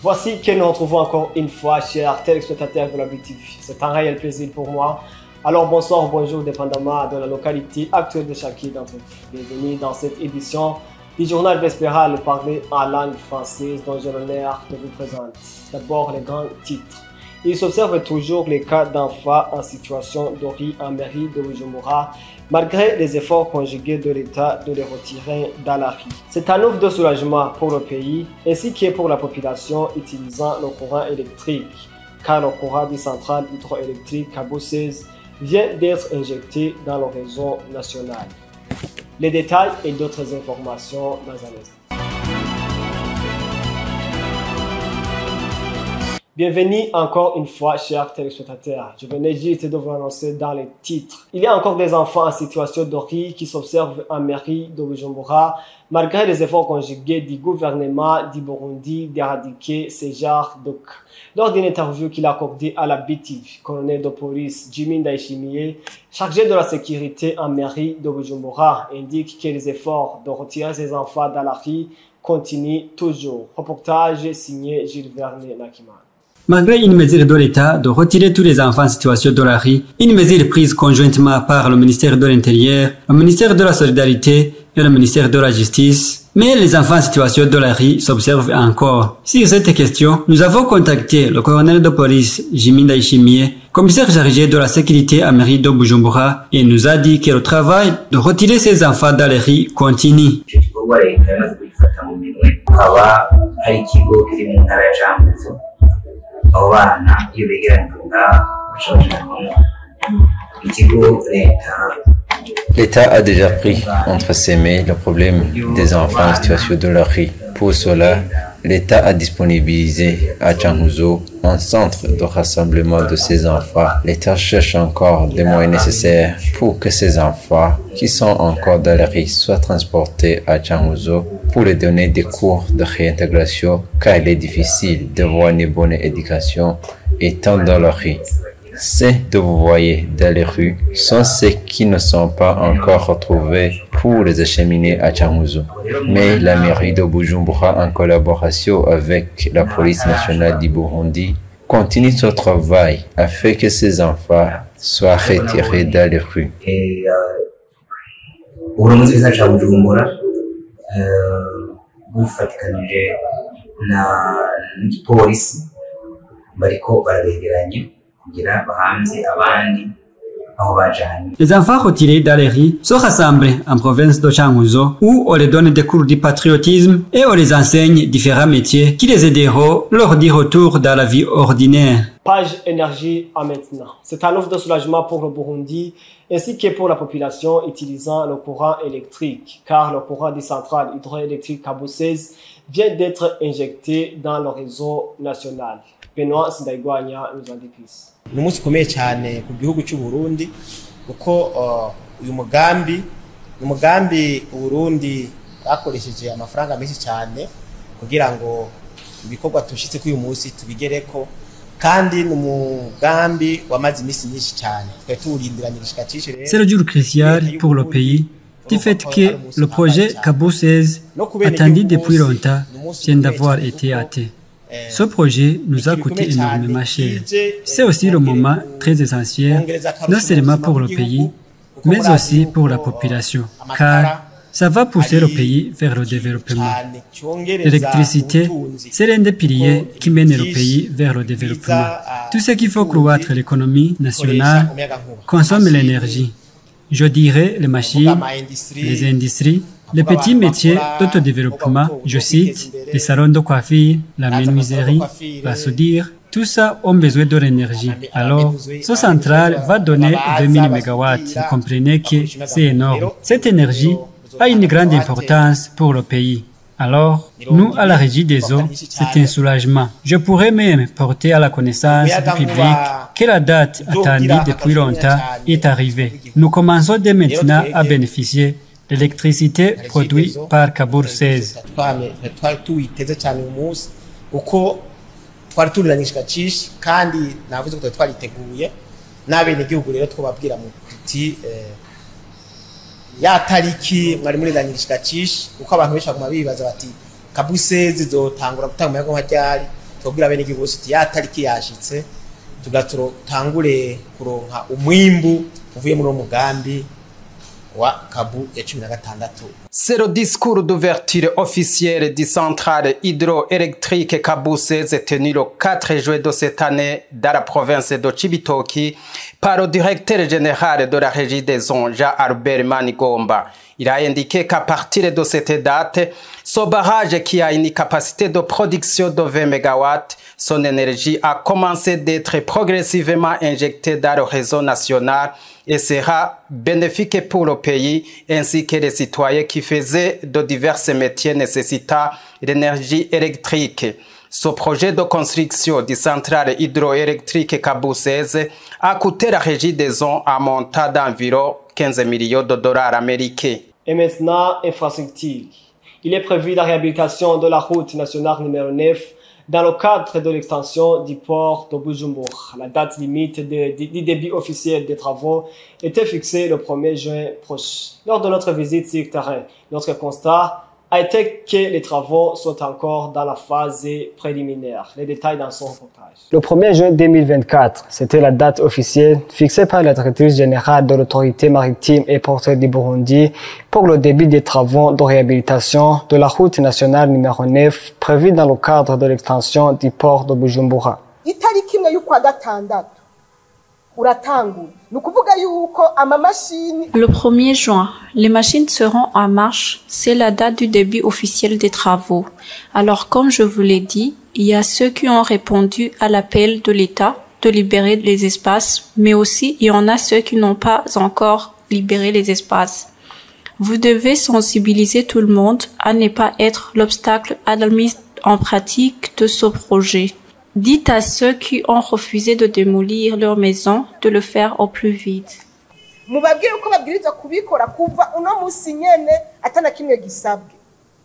Voici que nous retrouvons encore une fois, chers téléspectateurs de la BTV. C'est un réel plaisir pour moi. Alors bonsoir, bonjour, dépendamment de la localité actuelle de chacun d'entre vous. Bienvenue dans cette édition du journal Vespéral parlé en langue française dont j'ai l'honneur de vous présenter. D'abord les grands titres. Il s'observe toujours les cas d'enfants en situation de riz en mairie de Bujumbura, malgré les efforts conjugués de l'État de les retirer dans la rue. C'est un ouf de soulagement pour le pays, ainsi que pour la population utilisant le courant électrique, car le courant du central hydroélectrique Cabo 16 vient d'être injecté dans le réseau national. Les détails et d'autres informations dans un instant. Bienvenue encore une fois, chers téléspectateurs. Je venais juste de vous annoncer dans les titres. Il y a encore des enfants en situation de riz qui s'observent en mairie de Bujumbura, malgré les efforts conjugués du gouvernement du Burundi d'éradiquer ces genres de cas. Lors d'une interview qu'il a accordée à la BTV, colonel de police Jimmy Ndayishimiye, chargé de la sécurité en mairie de Bujumbura, indique que les efforts de retirer ces enfants dans la rue continuent toujours. Reportage signé Gilles Vernet-Nakiman. Malgré une mesure de l'État de retirer tous les enfants en situation de la rue, une mesure prise conjointement par le ministère de l'Intérieur, le ministère de la Solidarité et le ministère de la Justice, mais les enfants en situation de la rue s'observent encore. Sur cette question, nous avons contacté le colonel de police Jimmy Ndayishimiye, commissaire chargé de la sécurité à mairie de Bujumbura, et nous a dit que le travail de retirer ces enfants dans les rues continue. L'État a déjà pris entre ses mains le problème des enfants en situation de la rue. Pour cela, l'État a disponibilisé à Cankuzo un centre de rassemblement de ces enfants. L'État cherche encore des moyens nécessaires pour que ces enfants qui sont encore dans la rue soient transportés à Cankuzo pour leur donner des cours de réintégration, car il est difficile d'avoir une bonne éducation étant dans la rue. Ceux que vous voyez dans les rues sont ceux qui ne sont pas encore retrouvés pour les acheminer à Cankuzo. Mais la mairie de Bujumbura, en collaboration avec la police nationale du Burundi, continue son travail afin que ces enfants soient retirés dans les rues. Les enfants retirés dans les rues sont rassemblés en province de Cankuzo où on les donne des cours de patriotisme et on les enseigne différents métiers qui les aideront lors du retour dans la vie ordinaire. Page énergie à maintenant. C'est un offre de soulagement pour le Burundi ainsi que pour la population utilisant le courant électrique, car le courant du central hydroélectrique Cabo 16 vient d'être injecté dans le réseau national. Benoît Sindayigwanya nous en dit plus. Ni umunsi ukomeye cyane ku gihugu cy'u Burundi kuko uyu mugambi Burundi bakoresheje amafaranga menshi cyane kugira ngo ibikorwa tushitse kuri uyu munsi tubigereko, kandi ni umugambi wamaze iminsi myinshi cyane turindiranye gishika cyinshi. C'est le jour crucial pour le pays du fait que le projet Cabo 16 attendu depuis longtemps vient d'avoir été hâté. Ce projet nous a coûté énormément cher. C'est aussi le moment très essentiel, non seulement pour le pays, mais aussi pour la population, car ça va pousser le pays vers le développement. L'électricité, c'est l'un des piliers qui mène le pays vers le développement. Tout ce qu'il faut croître l'économie nationale consomme l'énergie. Je dirais les machines, les industries, les petits métiers d'autodéveloppement, je cite, les salons de coiffure, la menuiserie, la soudure, tout ça ont besoin de l'énergie. Alors, ce centrale va donner 2000 MW. Vous comprenez que c'est énorme. Cette énergie a une grande importance pour le pays. Alors, nous, à la Régie des eaux, c'est un soulagement. Je pourrais même porter à la connaissance du public que la date attendue depuis longtemps est arrivée. Nous commençons dès maintenant à bénéficier l'électricité produite par Cabo 16. twari turiranyishwa cyinshi kandi navuze ko twariteguye n'abene gihugu rero twababwira mu kuti ya tariki mwari muriranyishwa cyinshi uko abantu benshi baguma bibaza bati Cabo 16 zizotangura gutanga umuyaga wa ryari tubwira bene igihugu citi ya tariki yashitse tugatangure kuronka umwimbu uvuye muri umugambi wa Kabu ya 16. C'est le discours d'ouverture officielle du centrale hydroélectrique Kabu 16 tenu le 4 juillet de cette année dans la province de Cibitoki par le directeur général de la régie des eaux, Jean-Albert Manigomba. Il a indiqué qu'à partir de cette date, ce barrage qui a une capacité de production de 20 MW, son énergie a commencé d'être progressivement injectée dans le réseau national et sera bénéfique pour le pays ainsi que les citoyens qui faisaient de divers métiers nécessitant l'énergie électrique. Ce projet de construction du centrale hydroélectrique Kabu 16 a coûté la régie des eaux un montant d'environ 15 millions de dollars américains. Et maintenant, infrastructure. Il est prévu la réhabilitation de la route nationale numéro 9 dans le cadre de l'extension du port de Bujumbura. La date limite du début officiel des travaux était fixée le 1er juin prochain. Lors de notre visite sur le terrain, notre constat a été que les travaux sont encore dans la phase préliminaire. Les détails dans son reportage. Le 1er juin 2024, c'était la date officielle fixée par la directrice générale de l'autorité maritime et portuaire du Burundi pour le début des travaux de réhabilitation de la route nationale numéro 9 prévue dans le cadre de l'extension du port de Bujumbura. Le 1er juin, les machines seront en marche. C'est la date du début officiel des travaux. Alors, comme je vous l'ai dit, il y a ceux qui ont répondu à l'appel de l'État de libérer les espaces, mais aussi il y en a ceux qui n'ont pas encore libéré les espaces. Vous devez sensibiliser tout le monde à ne pas être l'obstacle à la mise en pratique de ce projet. Dites à ceux qui ont refusé de démolir leur maison de le faire au plus vite.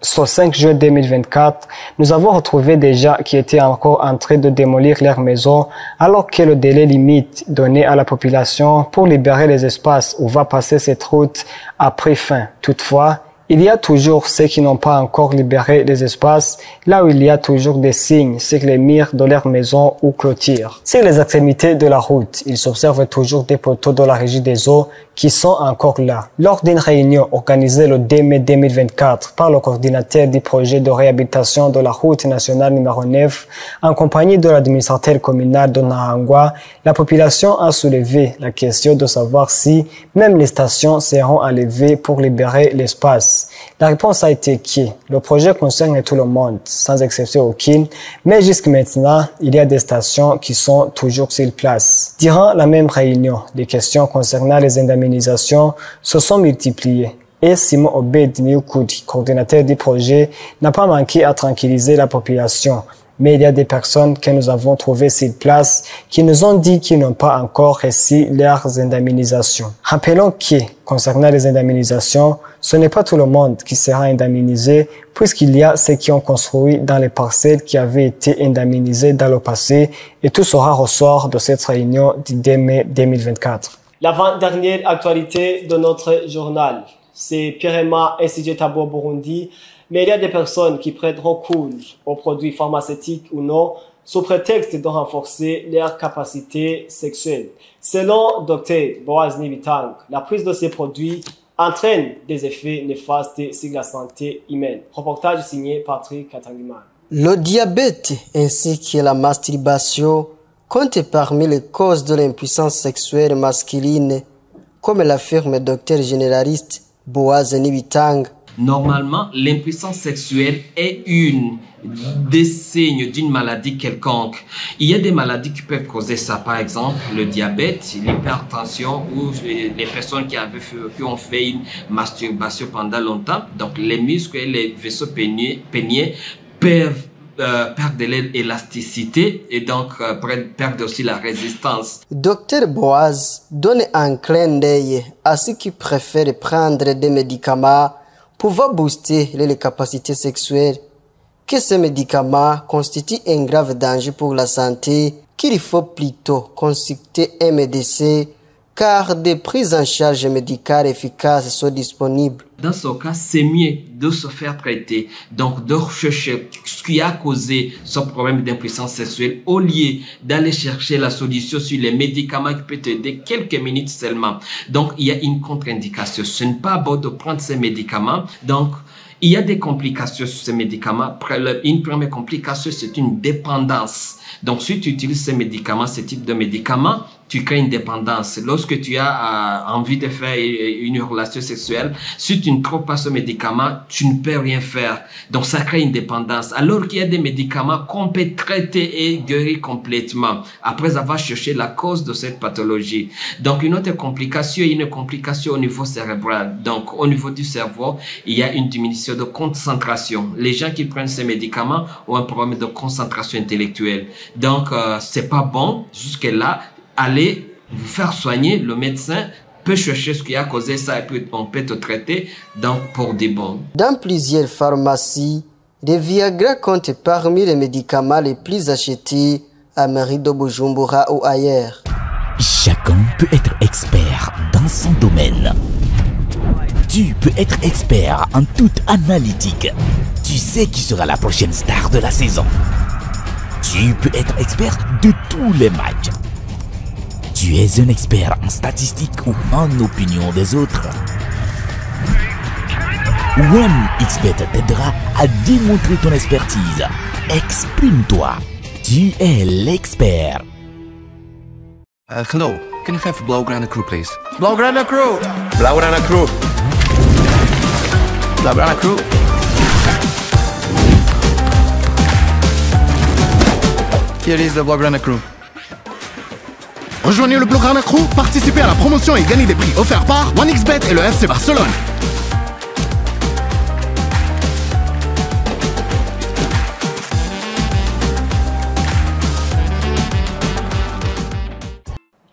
Ce 5 juin 2024, nous avons retrouvé des gens qui étaient encore en train de démolir leur maison alors que le délai limite donné à la population pour libérer les espaces où va passer cette route a pris fin. Toutefois, il y a toujours ceux qui n'ont pas encore libéré les espaces, là où il y a toujours des signes sur les murs de leur maison ou clôture. Sur les extrémités de la route, il s'observe toujours des poteaux de la régie des eaux qui sont encore là. Lors d'une réunion organisée le 2 mai 2024 par le coordinateur du projet de réhabilitation de la route nationale numéro 9, en compagnie de l'administrateur communal de Nahangwa, la population a soulevé la question de savoir si même les stations seront enlevées pour libérer l'espace. La réponse a été que le projet concerne tout le monde, sans exception aucune, mais jusqu'à maintenant, il y a des stations qui sont toujours sur place. Durant la même réunion, les questions concernant les indemnisations se sont multipliées. Et Simon Obed Newkoudi, coordinateur du projet, n'a pas manqué à tranquilliser la population. Mais il y a des personnes que nous avons trouvées sur place qui nous ont dit qu'ils n'ont pas encore reçu leurs indemnisations. Rappelons que, concernant les indemnisations, ce n'est pas tout le monde qui sera indemnisé puisqu'il y a ceux qui ont construit dans les parcelles qui avaient été indemnisées dans le passé et tout sera ressort de cette réunion du 2 mai 2024. L'avant-dernière actualité de notre journal, c'est Pirema Institut Tabo Burundi. Mais il y a des personnes qui prennent recours aux produits pharmaceutiques ou non sous prétexte de renforcer leur capacité sexuelle. Selon Dr Boaz Nibitang, la prise de ces produits entraîne des effets néfastes sur la santé humaine. Reportage signé Patrick Katangiman. Le diabète ainsi que la masturbation comptent parmi les causes de l'impuissance sexuelle masculine, comme l'affirme le docteur généraliste Boaz Nibitang. Normalement, l'impuissance sexuelle est une des signes d'une maladie quelconque. Il y a des maladies qui peuvent causer ça, par exemple le diabète, l'hypertension ou les personnes qui ont fait une masturbation pendant longtemps. Donc les muscles et les vaisseaux péniens peuvent perdre de l'élasticité et donc perdre aussi la résistance. Docteur Boaz donne un clin d'œil à ceux qui préfèrent prendre des médicaments pouvant booster les capacités sexuelles, que ces médicaments constituent un grave danger pour la santé, qu'il faut plutôt consulter un médecin car des prises en charge médicales efficaces sont disponibles. Dans ce cas, c'est mieux de se faire traiter, donc de rechercher ce qui a causé ce problème d'impuissance sexuelle au lieu d'aller chercher la solution sur les médicaments qui peuvent t'aider quelques minutes seulement. Donc, il y a une contre-indication. Ce n'est pas bon de prendre ces médicaments. Donc, il y a des complications sur ces médicaments. Une première complication, c'est une dépendance. Donc, si tu utilises ces médicaments, ce type de médicaments, tu crées une dépendance. Lorsque tu as envie de faire une relation sexuelle, si tu ne trouves pas ce médicament, tu ne peux rien faire. Donc, ça crée une dépendance. Alors qu'il y a des médicaments qu'on peut traiter et guérir complètement après avoir cherché la cause de cette pathologie. Donc, une autre complication, une complication au niveau cérébral. Donc, au niveau du cerveau, il y a une diminution de concentration. Les gens qui prennent ces médicaments ont un problème de concentration intellectuelle. Donc, c'est pas bon. Jusque-là, allez vous faire soigner. Le médecin peut chercher ce qui a causé ça et puis on peut te traiter donc pour des bons. Dans plusieurs pharmacies, le Viagra compte parmi les médicaments les plus achetés à mairie de Bujumbura ou ailleurs. Chacun peut être expert dans son domaine. Tu peux être expert en toute analytique. Tu sais qui sera la prochaine star de la saison. Tu peux être expert de tous les matchs. Tu es un expert en statistiques ou en opinion des autres. OneXBet t'aidera à démontrer ton expertise. Exprime-toi. Tu es l'expert. Hello, can you have Blaugrana crew, please? Blaugrana crew! Blaugrana crew! Blaugrana crew! Here is the Blaugrana crew. Rejoignez le Blaugrana crew, participez à la promotion et gagnez des prix offerts par OneXBet et le FC Barcelone.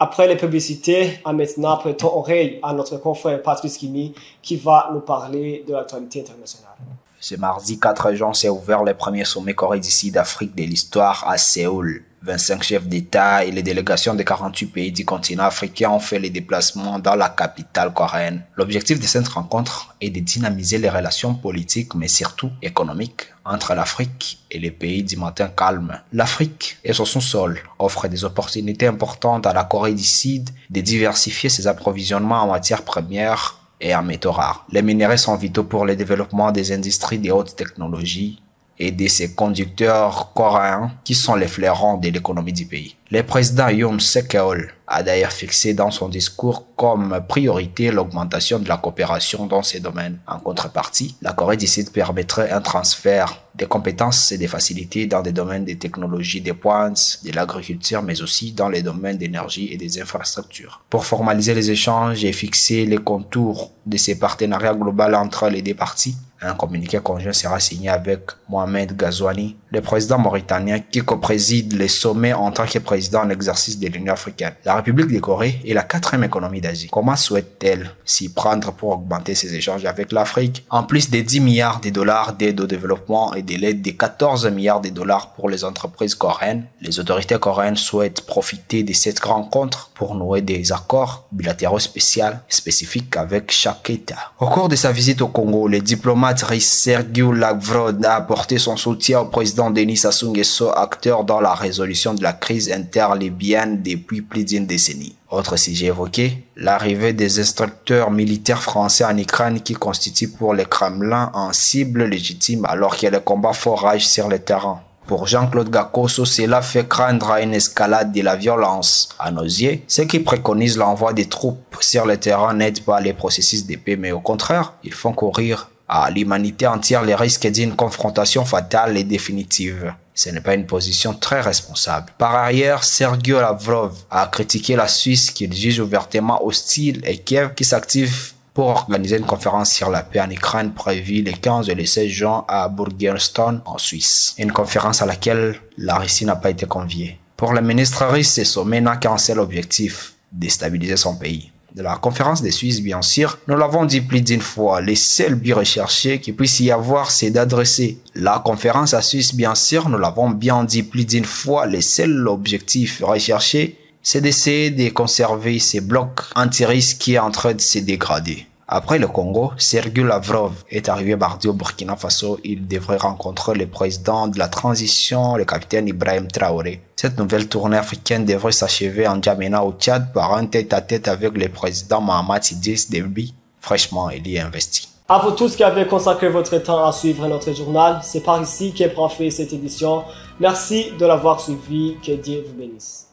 Après les publicités, maintenant prêtons oreille à notre confrère Patrice Kimi qui va nous parler de l'actualité internationale. Ce mardi 4 juin s'est ouvert le premier sommet Corée du Sud Afrique de l'histoire à Séoul. 25 chefs d'État et les délégations de 48 pays du continent africain ont fait les déplacements dans la capitale coréenne. L'objectif de cette rencontre est de dynamiser les relations politiques, mais surtout économiques, entre l'Afrique et les pays du matin calme. L'Afrique et son sous-sol offrent des opportunités importantes à la Corée du Sud de diversifier ses approvisionnements en matières premières et en métaux rares. Les minerais sont vitaux pour le développement des industries de haute technologie et de ces conducteurs coréens qui sont les fleurons de l'économie du pays. Le président Yoon Suk-yeol a d'ailleurs fixé dans son discours comme priorité l'augmentation de la coopération dans ces domaines. En contrepartie, la Corée du Sud permettrait un transfert des compétences et des facilités dans des domaines des technologies de pointe, de l'agriculture, mais aussi dans les domaines d'énergie et des infrastructures. Pour formaliser les échanges et fixer les contours de ces partenariats globaux entre les deux parties, un communiqué conjoint sera signé avec Mohamed Ghazouani, le président mauritanien qui co-préside les sommets en tant que président en exercice de l'Union africaine. La République de Corée est la 4e économie d'Asie. Comment souhaite-t-elle s'y prendre pour augmenter ses échanges avec l'Afrique? En plus des 10 milliards de dollars d'aide au développement et de l'aide de 14 milliards de dollars pour les entreprises coréennes, les autorités coréennes souhaitent profiter de cette rencontre pour nouer des accords bilatéraux spécifiques avec chaque État. Au cours de sa visite au Congo, le diplomate russe Sergei Lavrov a apporté son soutien au président Denis Sassou Nguesso, acteur dans la résolution de la crise interlibyenne depuis plus d'une décennie. Autre sujet évoqué, l'arrivée des instructeurs militaires français en Ukraine qui constituent pour le Kremlin un cible légitime alors que le combat forage sur le terrain. Pour Jean-Claude Gakoso, cela fait craindre une escalade de la violence. À nos yeux, ceux qui préconisent l'envoi des troupes sur le terrain n'aident pas les processus de paix, mais au contraire, ils font courir à l'humanité entière les risques d'une confrontation fatale et définitive. Ce n'est pas une position très responsable. Par ailleurs, Sergei Lavrov a critiqué la Suisse qu'il juge ouvertement hostile et Kiev qui s'active pour organiser une conférence sur la paix en Ukraine prévue les 15 et les 16 juin à Burgerstone en Suisse. Une conférence à laquelle la Russie n'a pas été conviée. Pour le ministre russe, ce sommet n'a qu'un seul objectif, déstabiliser son pays. De la conférence des Suisses, bien sûr, nous l'avons dit plus d'une fois, les seuls buts recherchés qu'il puisse y avoir, c'est d'adresser. La conférence à Suisse, bien sûr, nous l'avons bien dit plus d'une fois, les seuls objectifs recherchés c'est d'essayer de conserver ces blocs anti-risques qui est en train de se dégrader. Après le Congo, Sergei Lavrov est arrivé mardi au Burkina Faso. Il devrait rencontrer le président de la transition, le capitaine Ibrahim Traoré. Cette nouvelle tournée africaine devrait s'achever en N'Djamena au Tchad par un tête-à-tête avec le président Mahamat Idriss Déby, fraîchement élu et investi. À vous tous qui avez consacré votre temps à suivre notre journal, c'est par ici qu'est prend fin cette édition. Merci de l'avoir suivi, que Dieu vous bénisse.